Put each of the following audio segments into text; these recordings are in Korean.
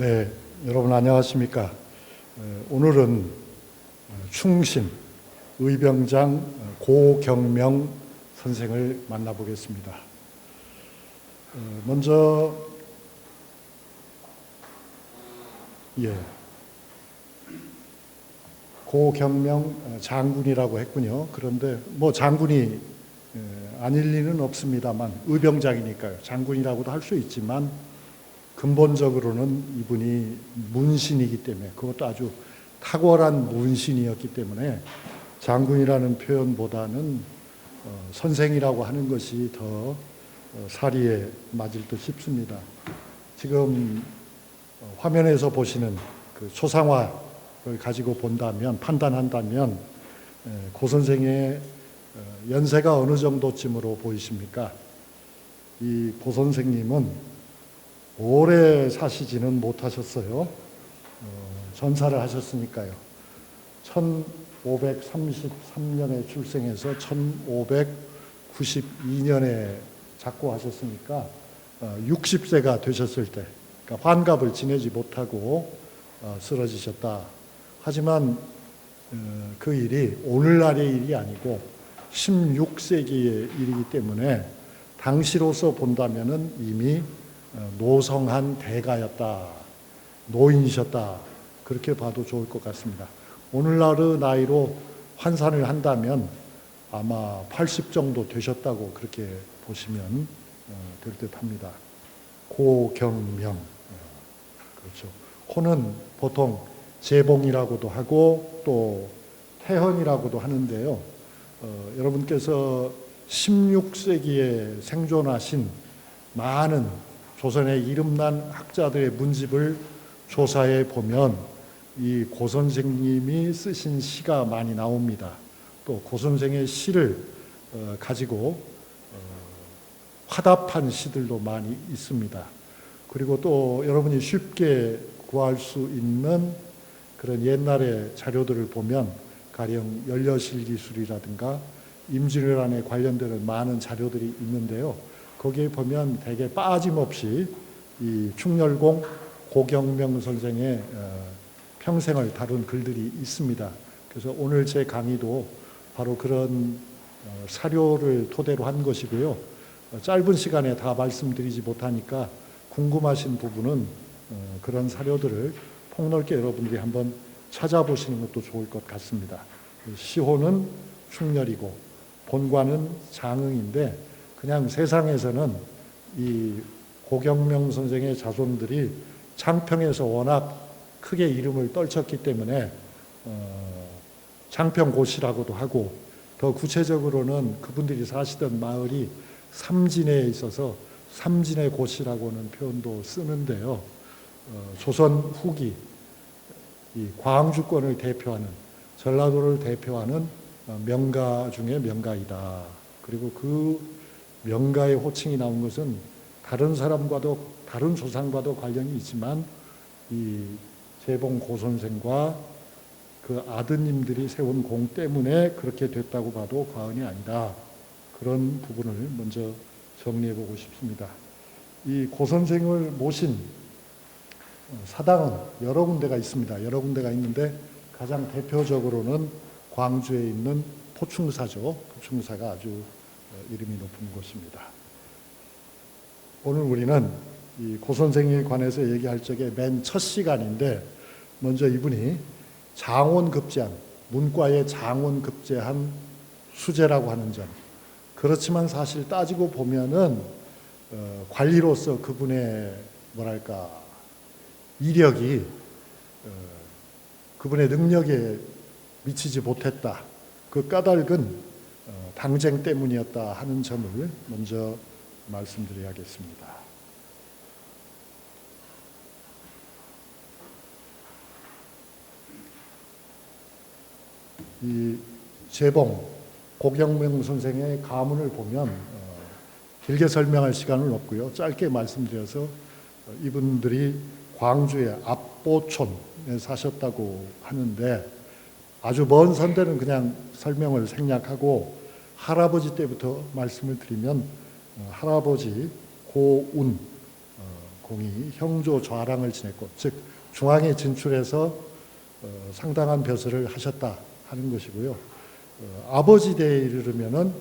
네, 여러분 안녕하십니까? 오늘은 충신 의병장 고경명 선생을 만나보겠습니다. 먼저 고경명 장군이라고 했군요. 그런데 뭐 장군이 아닐 리는 없습니다만 의병장이니까요. 장군이라고도 할 수 있지만 근본적으로는 이분이 문신이기 때문에, 그것도 아주 탁월한 문신이었기 때문에 장군이라는 표현보다는 선생이라고 하는 것이 더 사리에 맞을 듯 싶습니다. 지금 화면에서 보시는 그 초상화를 가지고 본다면, 판단한다면 고 선생의 연세가 어느 정도쯤으로 보이십니까? 이 고 선생님은 오래 사시지는 못하셨어요. 전사를 하셨으니까요. 1533년에 출생해서 1592년에 작고하셨으니까 60세가 되셨을 때, 그러니까 환갑을 지내지 못하고 쓰러지셨다. 하지만 그 일이 오늘날의 일이 아니고 16세기의 일이기 때문에 당시로서 본다면은 이미 노성한 대가였다, 노인이셨다, 그렇게 봐도 좋을 것 같습니다. 오늘날의 나이로 환산을 한다면 아마 80 정도 되셨다고 그렇게 보시면 될 듯합니다. 고경명, 그렇죠. 고는 보통 재봉이라고도 하고 또 태헌이라고도 하는데요. 여러분께서 16세기에 생존하신 많은 조선의 이름난 학자들의 문집을 조사해 보면 이 고 선생님이 쓰신 시가 많이 나옵니다. 또 고 선생의 시를 가지고 화답한 시들도 많이 있습니다. 그리고 또 여러분이 쉽게 구할 수 있는 그런 옛날의 자료들을 보면 가령 연려실기술이라든가 임진왜란에 관련되는 많은 자료들이 있는데요. 거기에 보면 대개 빠짐없이 이 충렬공 고경명 선생의 평생을 다룬 글들이 있습니다. 그래서 오늘 제 강의도 바로 그런 사료를 토대로 한 것이고요. 짧은 시간에 다 말씀드리지 못하니까 궁금하신 부분은 그런 사료들을 폭넓게 여러분들이 한번 찾아보시는 것도 좋을 것 같습니다. 시호는 충렬이고 본관은 장흥인데, 그냥 세상에서는 이 고경명 선생의 자손들이 장평에서 워낙 크게 이름을 떨쳤기 때문에 장평고시라고도 하고, 더 구체적으로는 그분들이 사시던 마을이 삼진에 있어서 삼진의 고시라고는 표현도 쓰는데요. 조선 후기 이 광주권을 대표하는, 전라도를 대표하는 명가 중에 명가이다. 그리고 그 명가의 호칭이 나온 것은 다른 사람과도, 다른 조상과도 관련이 있지만 이 재봉 고 선생과 그 아드님들이 세운 공 때문에 그렇게 됐다고 봐도 과언이 아니다. 그런 부분을 먼저 정리해 보고 싶습니다. 이 고 선생을 모신 사당은 여러 군데가 있습니다. 여러 군데가 있는데 가장 대표적으로는 광주에 있는 포충사죠. 포충사가 아주 이름이 높은 곳입니다. 오늘 우리는 이 고 선생에 관해서 얘기할 적에 맨 첫 시간인데, 먼저 이분이 장원급제한, 문과에 장원급제한 수재라고 하는 점. 그렇지만 사실 따지고 보면은 관리로서 그분의 뭐랄까 이력이 그분의 능력에 미치지 못했다. 그 까닭은 당쟁 때문이었다 하는 점을 먼저 말씀드려야겠습니다. 이 재봉 고경명 선생의 가문을 보면 길게 설명할 시간은 없고요. 짧게 말씀드려서 이분들이 광주의 압보촌에 사셨다고 하는데, 아주 먼 선대는 그냥 설명을 생략하고 할아버지 때부터 말씀을 드리면 할아버지 고운, 공이 형조 좌랑을 지냈고, 즉 중앙에 진출해서 상당한 벼슬을 하셨다 하는 것이고요. 아버지 때에 이르르면은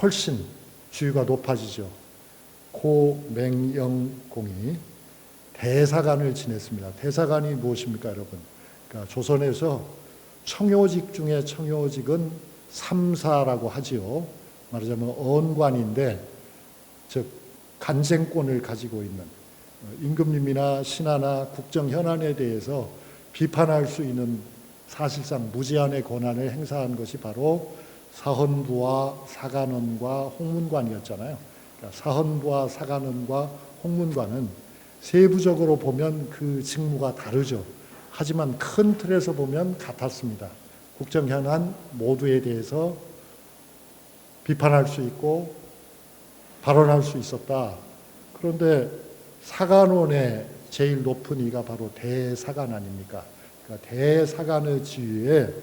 훨씬 주위가 높아지죠. 고맹영공이 대사관을 지냈습니다. 대사관이 무엇입니까, 여러분? 그러니까 조선에서 청요직 중에 청요직은 삼사라고 하지요. 말하자면 언관인데, 즉 간쟁권을 가지고 있는 임금님이나 신하나 국정 현안에 대해서 비판할 수 있는 사실상 무제한의 권한을 행사한 것이 바로 사헌부와 사간원과 홍문관이었잖아요. 그러니까 사헌부와 사간원과 홍문관은 세부적으로 보면 그 직무가 다르죠. 하지만 큰 틀에서 보면 같았습니다. 국정 현안 모두에 대해서 비판할 수 있고 발언할 수 있었다. 그런데 사간원의 제일 높은 이가 바로 대사간 아닙니까? 그러니까 대사간의 지위에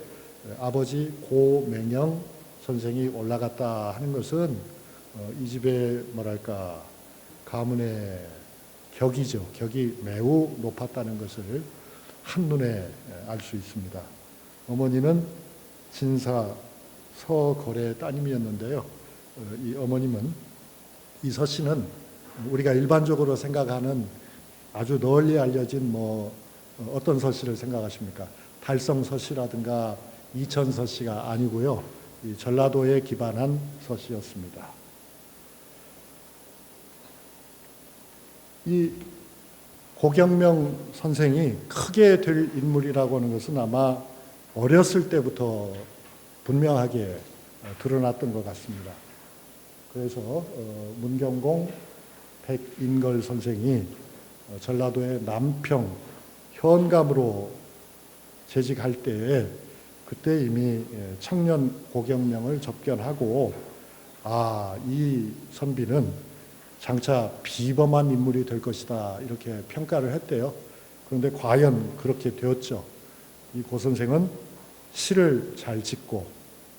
아버지 고맹영 선생이 올라갔다 하는 것은 이 집의 뭐랄까 가문의 격이죠. 격이 매우 높았다는 것을 한눈에 알 수 있습니다. 어머니는 진사 서거래 따님이었는데요. 이 어머님은, 이 서씨는 우리가 일반적으로 생각하는 아주 널리 알려진 어떤 서씨를 생각하십니까? 달성 서씨라든가 이천 서씨가 아니고요. 이 전라도에 기반한 서씨였습니다. 이 고경명 선생이 크게 될 인물이라고 하는 것은 아마 어렸을 때부터 분명하게 드러났던 것 같습니다. 그래서 문경공 백인걸 선생이 전라도의 남평 현감으로 재직할 때에 그때 이미 청년 고경명을 접견하고 이 선비는 장차 비범한 인물이 될 것이다 이렇게 평가를 했대요. 그런데 과연 그렇게 되었죠. 이 고 선생은 시를 잘 짓고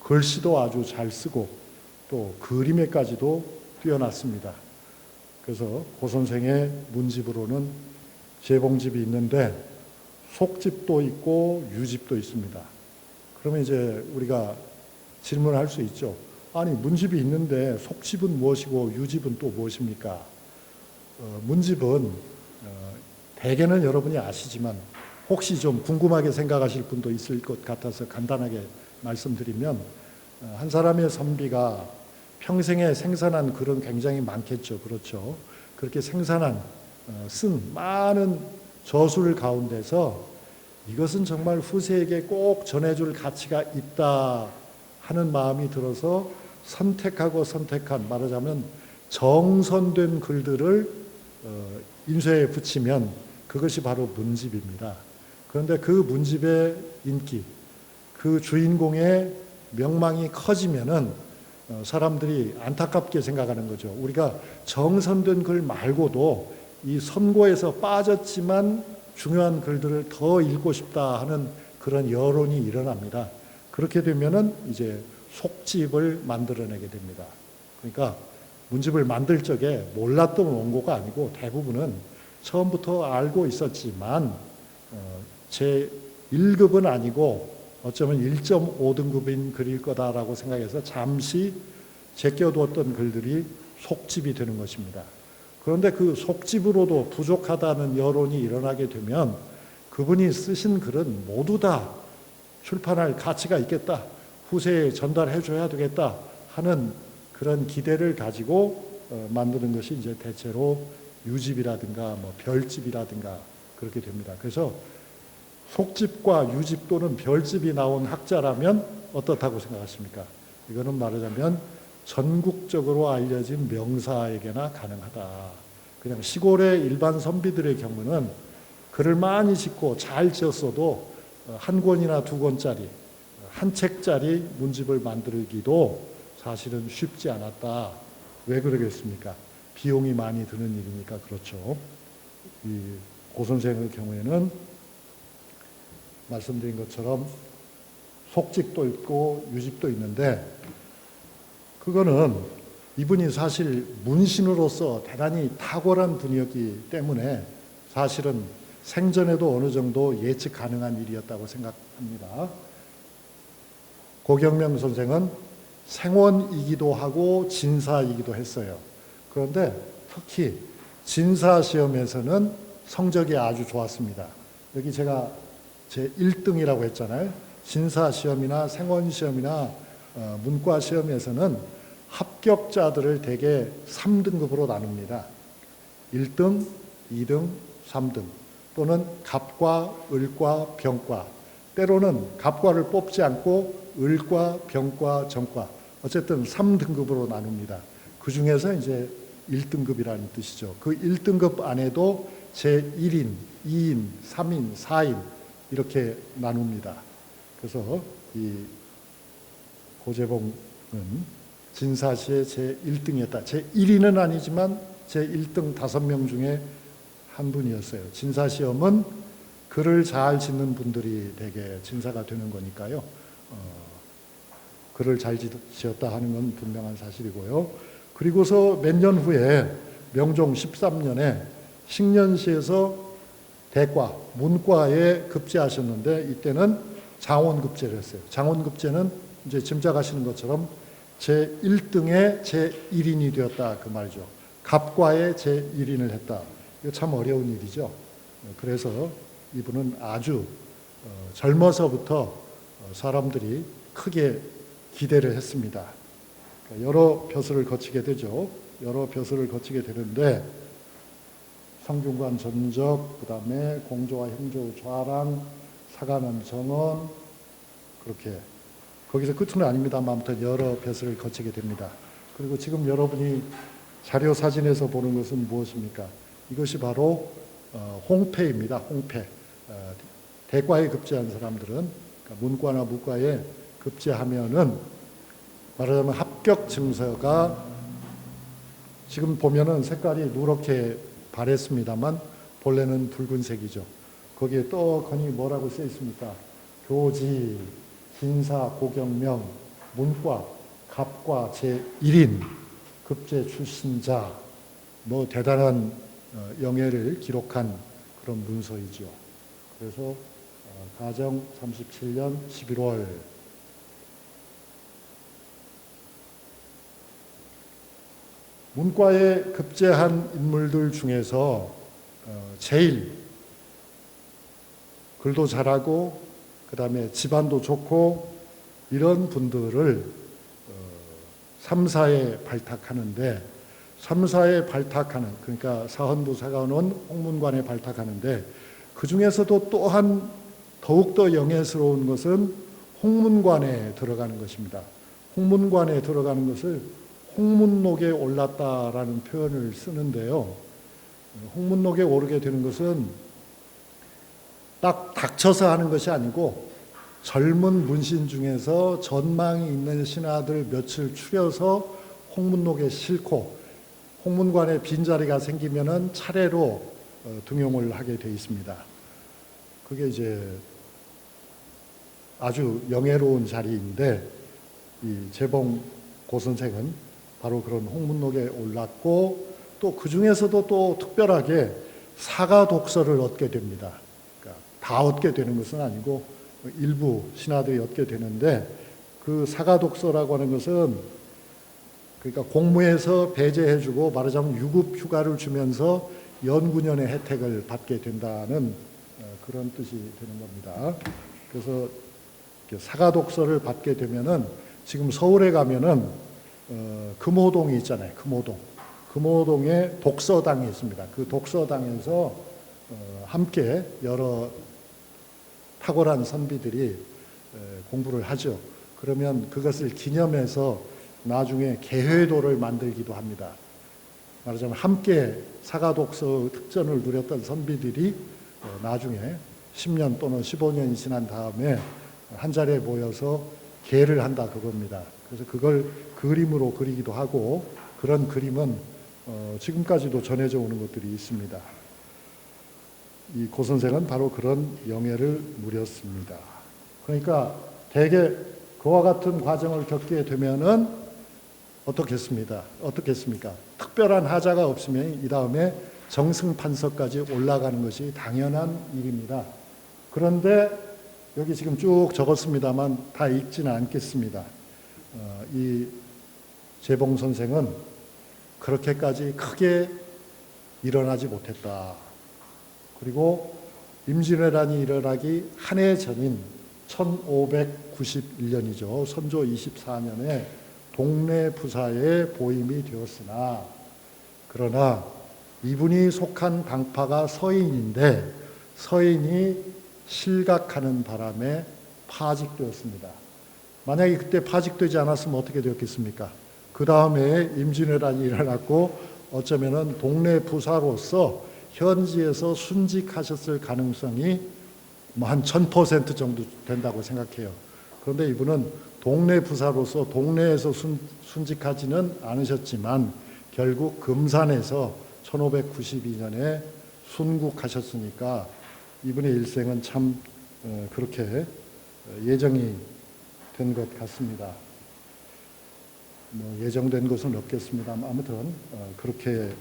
글씨도 아주 잘 쓰고 또 그림에까지도 뛰어났습니다. 그래서 고 선생의 문집으로는 재봉집이 있는데 속집도 있고 유집도 있습니다. 그러면 이제 우리가 질문할 수 있죠. 아니 문집이 있는데 속집은 무엇이고 유집은 또 무엇입니까? 문집은 대개는 여러분이 아시지만 혹시 좀 궁금하게 생각하실 분도 있을 것 같아서 간단하게 말씀드리면, 한 사람의 선비가 평생에 생산한 글은 굉장히 많겠죠. 그렇죠. 그렇게 생산한 쓴 많은 저술 가운데서 이것은 정말 후세에게 꼭 전해줄 가치가 있다 하는 마음이 들어서 선택한, 말하자면 정선된 글들을 인쇄에 붙이면 그것이 바로 문집입니다. 그런데 그 문집의 인기, 그 주인공의 명망이 커지면은 사람들이 안타깝게 생각하는 거죠. 우리가 정선된 글 말고도 이 선고에서 빠졌지만 중요한 글들을 더 읽고 싶다 하는 그런 여론이 일어납니다. 그렇게 되면은 이제 속집을 만들어내게 됩니다. 그러니까 문집을 만들 적에 몰랐던 원고가 아니고 대부분은 처음부터 알고 있었지만 제 1급은 아니고 어쩌면 1.5등급인 글일 거다라고 생각해서 잠시 제껴두었던 글들이 속집이 되는 것입니다. 그런데 그 속집으로도 부족하다는 여론이 일어나게 되면 그분이 쓰신 글은 모두 다 출판할 가치가 있겠다, 후세에 전달해 줘야 되겠다 하는 그런 기대를 가지고 만드는 것이 이제 대체로 유집이라든가 별집이라든가 그렇게 됩니다. 그래서 속집과 유집 또는 별집이 나온 학자라면 어떻다고 생각하십니까? 이거는 말하자면 전국적으로 알려진 명사에게나 가능하다. 그냥 시골의 일반 선비들의 경우는 글을 많이 짓고 잘 지었어도 한 권이나 두 권짜리, 한 책짜리 문집을 만들기도 사실은 쉽지 않았다. 왜 그러겠습니까? 비용이 많이 드는 일이니까 그렇죠. 이 고 선생의 경우에는 말씀드린 것처럼 속집도 있고 유집도 있는데 그거는 이분이 사실 문신으로서 대단히 탁월한 분이었기 때문에 사실은 생전에도 어느 정도 예측 가능한 일이었다고 생각합니다. 고경명 선생은 생원이기도 하고 진사이기도 했어요. 그런데 특히 진사 시험에서는 성적이 아주 좋았습니다. 여기 제가 제 1등이라고 했잖아요. 진사 시험이나 생원 시험이나 문과 시험에서는 합격자들을 대개 3등급으로 나눕니다. 1등, 2등, 3등 또는 갑과, 을과, 병과, 때로는 갑과를 뽑지 않고 을과, 병과, 정과, 어쨌든 3등급으로 나눕니다. 그 중에서 이제 1등급이라는 뜻이죠. 그 1등급 안에도 제1인, 2인, 3인, 4인 이렇게 나눕니다. 그래서 이 고재봉은 진사시의 제1등이었다. 제1위는 아니지만 제1등 5명 중에 한 분이었어요. 진사시험은 글을 잘 짓는 분들이 되게 진사가 되는 거니까요. 글을 잘 지었다 하는 건 분명한 사실이고요. 그리고서 몇 년 후에 명종 13년에 식년시에서 대과, 문과에 급제하셨는데 이때는 장원급제를 했어요. 장원급제는 이제 짐작하시는 것처럼 제1등의 제1인이 되었다 그 말이죠. 갑과의 제1인을 했다. 이거 참 어려운 일이죠. 그래서 이분은 아주 젊어서부터 사람들이 크게 기대를 했습니다. 여러 벼슬을 거치게 되죠. 여러 벼슬을 거치게 되는데 성균관 전적, 그 다음에 공조와 형조 좌랑, 사관원 정원, 그렇게 거기서 끝은 아닙니다만 아무튼 여러 벼슬을 거치게 됩니다. 그리고 지금 여러분이 자료 사진에서 보는 것은 무엇입니까? 이것이 바로 홍패입니다. 홍패. 대과에 급제한 사람들은 그러니까 문과나 무과에 급제하면은 말하자면 합격 증서가 지금 보면은 색깔이 누렇게 바랬습니다만 본래는 붉은색이죠. 거기에 떡하니 뭐라고 써 있습니까? 교지, 진사, 고경명, 문과, 갑과 제1인, 급제 출신자, 뭐 대단한 영예를 기록한 그런 문서이죠. 그래서 가정 37년 11월 문과에 급제한 인물들 중에서 제일 글도 잘하고 그 다음에 집안도 좋고 이런 분들을 3사에 발탁하는데 3사에 발탁하는 그러니까 사헌부 사관원 홍문관에 발탁하는데 그 중에서도 또한 더욱더 영예스러운 것은 홍문관에 들어가는 것입니다. 홍문관에 들어가는 것을 홍문록에 올랐다라는 표현을 쓰는데요. 홍문록에 오르게 되는 것은 딱 닥쳐서 하는 것이 아니고 젊은 문신 중에서 전망이 있는 신하들 몇을 추려서 홍문록에 싣고 홍문관에 빈자리가 생기면은 차례로 등용을 하게 돼 있습니다. 그게 이제 아주 영예로운 자리인데 이 재봉 고 선생은 바로 그런 홍문록에 올랐고 또 그 중에서도 또 특별하게 사가 독서를 얻게 됩니다. 그러니까 다 얻게 되는 것은 아니고 일부 신하들이 얻게 되는데 그 사가 독서라고 하는 것은 그러니까 공무에서 배제해주고 말하자면 유급 휴가를 주면서 연구년의 혜택을 받게 된다는 그런 뜻이 되는 겁니다. 그래서 사가 독서를 받게 되면은 지금 서울에 가면은 금호동이 있잖아요. 금호동에 독서당이 있습니다. 그 독서당에서 함께 여러 탁월한 선비들이 공부를 하죠. 그러면 그것을 기념해서 나중에 개회도를 만들기도 합니다. 말하자면 함께 사가독서 특전을 누렸던 선비들이 나중에 10년 또는 15년이 지난 다음에 한 자리에 모여서 개를 한다 그겁니다. 그래서 그걸 그림으로 그리기도 하고 그런 그림은 지금까지도 전해져 오는 것들이 있습니다. 이 고 선생은 바로 그런 영예를 누렸습니다. 그러니까 대개 그와 같은 과정을 겪게 되면은 어떻겠습니까? 특별한 하자가 없으면 이 다음에 정승판서까지 올라가는 것이 당연한 일입니다. 그런데 여기 지금 쭉 적었습니다만 다 읽지는 않겠습니다. 이 재봉 선생은 그렇게까지 크게 일어나지 못했다. 그리고 임진왜란이 일어나기 한 해 전인 1591년이죠. 선조 24년에 동래 부사에 보임이 되었으나, 그러나 이분이 속한 당파가 서인인데 서인이 실각하는 바람에 파직되었습니다. 만약에 그때 파직되지 않았으면 어떻게 되었겠습니까? 그 다음에 임진왜란이 일어났고 어쩌면은 동래 부사로서 현지에서 순직하셨을 가능성이 한 1000% 정도 된다고 생각해요. 그런데 이분은 동래 부사로서 동래에서 순직하지는 않으셨지만 결국 금산에서 1592년에 순국하셨으니까 이분의 일생은 참 그렇게 예정이 된 것 같습니다. 예정된 것은 없겠습니다만 아무튼 그렇게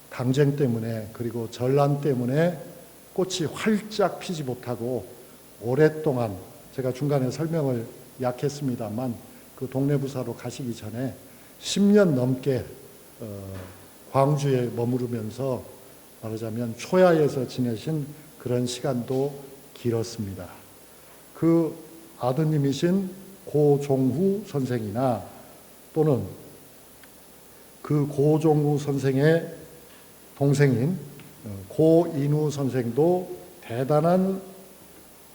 당쟁 때문에 그리고 전란 때문에 꽃이 활짝 피지 못하고 오랫동안, 제가 중간에 설명을 약했습니다만 그 동래부사로 가시기 전에 10년 넘게 광주에 머무르면서 말하자면 초야에서 지내신 그런 시간도 길었습니다. 그 아드님이신 고종후 선생이나 또는 그 고종후 선생의 동생인 고인우 선생도 대단한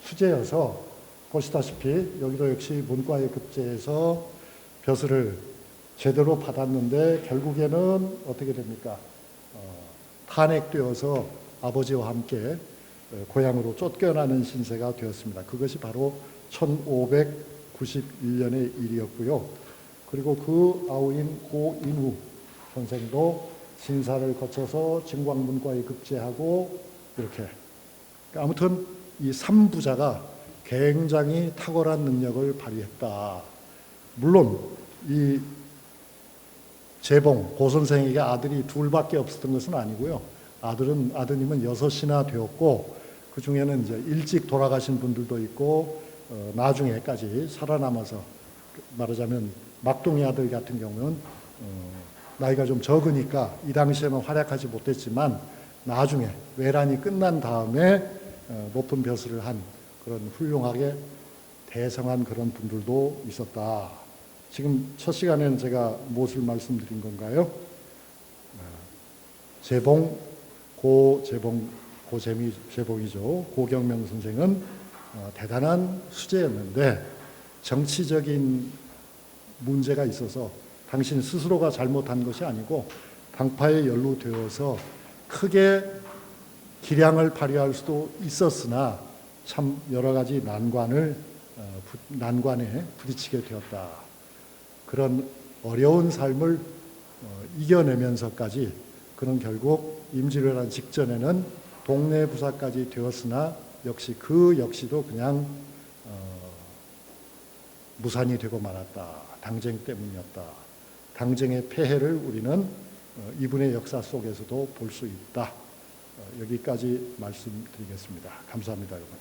수재여서 보시다시피 여기도 역시 문과에 급제해서 벼슬을 제대로 받았는데 결국에는 어떻게 됩니까? 탄핵되어서 아버지와 함께 고향으로 쫓겨나는 신세가 되었습니다. 그것이 바로 1591년의 일이었고요. 그리고 그 아우인 고인우 선생도 신사를 거쳐서 진광문과에 급제하고 이렇게. 아무튼 이 3부자가 굉장히 탁월한 능력을 발휘했다. 물론 이 재봉 고 선생에게 아들이 둘밖에 없었던 것은 아니고요. 아드님은 6이나 되었고 그 중에는 이제 일찍 돌아가신 분들도 있고 나중에까지 살아남아서 말하자면 막둥이 아들 같은 경우는 나이가 좀 적으니까 이 당시에는 활약하지 못했지만 나중에 외란이 끝난 다음에 높은 벼슬을 한 그런 훌륭하게 대성한 그런 분들도 있었다. 지금 첫 시간에는 제가 무엇을 말씀드린 건가요? 재봉이죠. 고경명 선생은 대단한 수재였는데 정치적인 문제가 있어서 당신 스스로가 잘못한 것이 아니고 당파에 연루되어서 크게 기량을 발휘할 수도 있었으나 참 여러 가지 난관에 부딪히게 되었다. 그런 어려운 삶을 이겨내면서까지 그는 결국 임진왜란 직전에는 동래부사까지 되었으나 그 역시도 그냥 무산이 되고 말았다. 당쟁 때문이었다. 당쟁의 폐해를 우리는 이분의 역사 속에서도 볼 수 있다. 여기까지 말씀드리겠습니다. 감사합니다, 여러분.